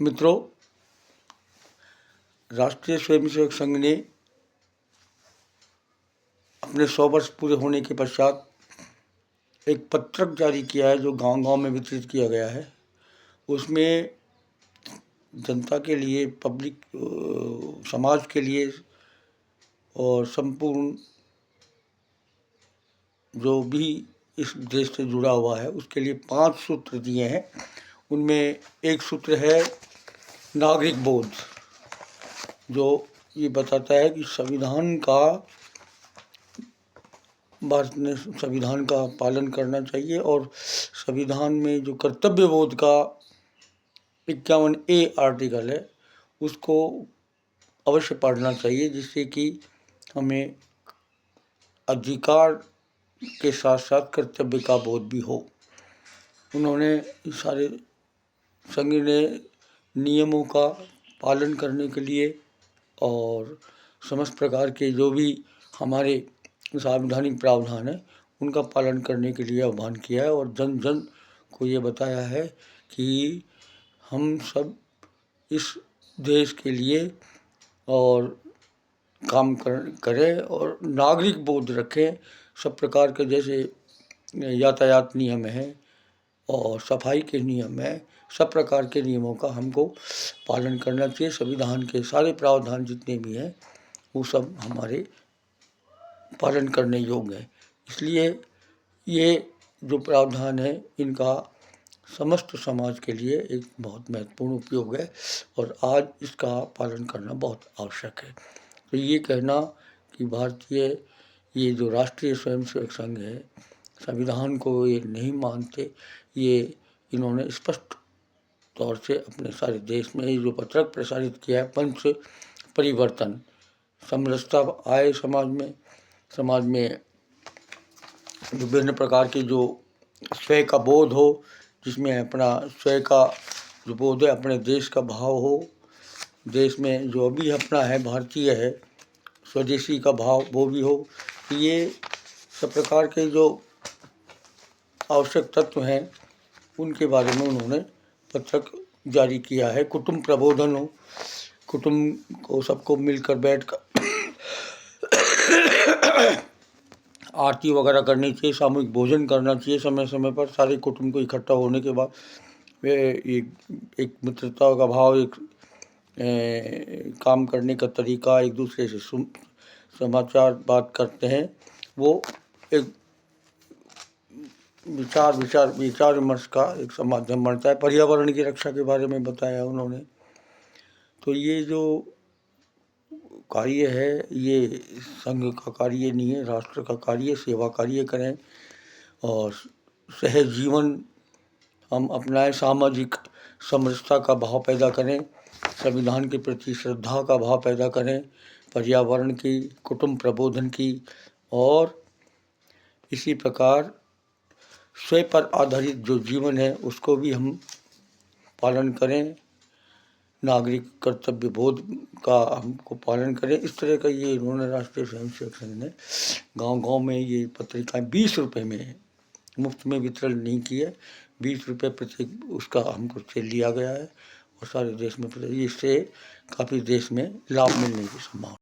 मित्रों, राष्ट्रीय स्वयंसेवक संघ ने अपने 100 वर्ष पूरे होने के पश्चात एक पत्रक जारी किया है जो गांव-गांव में वितरित किया गया है। उसमें जनता के लिए, पब्लिक समाज के लिए और संपूर्ण जो भी इस देश से जुड़ा हुआ है उसके लिए 5 सूत्र दिए हैं। उनमें एक सूत्र है नागरिक बोध, जो ये बताता है कि भारत ने संविधान का पालन करना चाहिए और संविधान में जो कर्तव्य बोध का 51A आर्टिकल है उसको अवश्य पढ़ना चाहिए, जिससे कि हमें अधिकार के साथ साथ कर्तव्य का बोध भी हो। उन्होंने सारे संघ ने नियमों का पालन करने के लिए और समस्त प्रकार के जो भी हमारे संवैधानिक प्रावधान है उनका पालन करने के लिए आह्वान किया है और जन जन को ये बताया है कि हम सब इस देश के लिए और काम करें और नागरिक बोध रखें। सब प्रकार के जैसे यातायात नियम हैं और सफाई के नियम हैं, सब प्रकार के नियमों का हमको पालन करना चाहिए। संविधान के सारे प्रावधान जितने भी हैं वो सब हमारे पालन करने योग्य है। इसलिए ये जो प्रावधान है इनका समस्त समाज के लिए एक बहुत महत्वपूर्ण उपयोग है और आज इसका पालन करना बहुत आवश्यक है। तो ये कहना कि भारतीय ये जो राष्ट्रीय स्वयंसेवक संघ है संविधान को ये नहीं मानते, ये इन्होंने स्पष्ट तौर से अपने सारे देश में जो पत्रक प्रसारित किया है। पंच परिवर्तन, समरसता आए समाज में विभिन्न प्रकार के जो स्वयं का बोध हो, जिसमें अपना स्वयं का जो बोध है, अपने देश का भाव हो, देश में जो भी अपना है भारतीय है स्वदेशी का भाव वो भी हो। ये सब प्रकार के जो आवश्यक तत्व हैं उनके बारे में उन्होंने पत्रक जारी किया है। कुटुंब प्रबोधन हो, कुटुंब को सबको मिलकर बैठकर आरती वगैरह करनी चाहिए, सामूहिक भोजन करना चाहिए समय समय पर। सारे कुटुंब को इकट्ठा होने के बाद वे एक मित्रता का भाव, एक काम करने का तरीका, एक दूसरे से समाचार बात करते हैं, वो एक विचार विमर्श का एक माध्यम बनता है। पर्यावरण की रक्षा के बारे में बताया उन्होंने। तो ये जो कार्य है ये संघ का कार्य नहीं है, राष्ट्र का कार्य, सेवा कार्य करें और सहज जीवन हम अपनाएं, सामाजिक समरसता का भाव पैदा करें, संविधान के प्रति श्रद्धा का भाव पैदा करें, पर्यावरण की, कुटुंब प्रबोधन की और इसी प्रकार स्वयं पर आधारित जो जीवन है उसको भी हम पालन करें, नागरिक कर्तव्य बोध का हमको पालन करें। इस तरह का ये इन्होंने राष्ट्रीय स्वयंसेवक संघ ने गांव-गांव में ये पत्रिकाएं 20 रुपये में मुफ्त में वितरण नहीं की है, 20 रुपये प्रति उसका हमको से लिया गया है और सारे देश में इससे काफ़ी देश में लाभ मिलने की संभावना।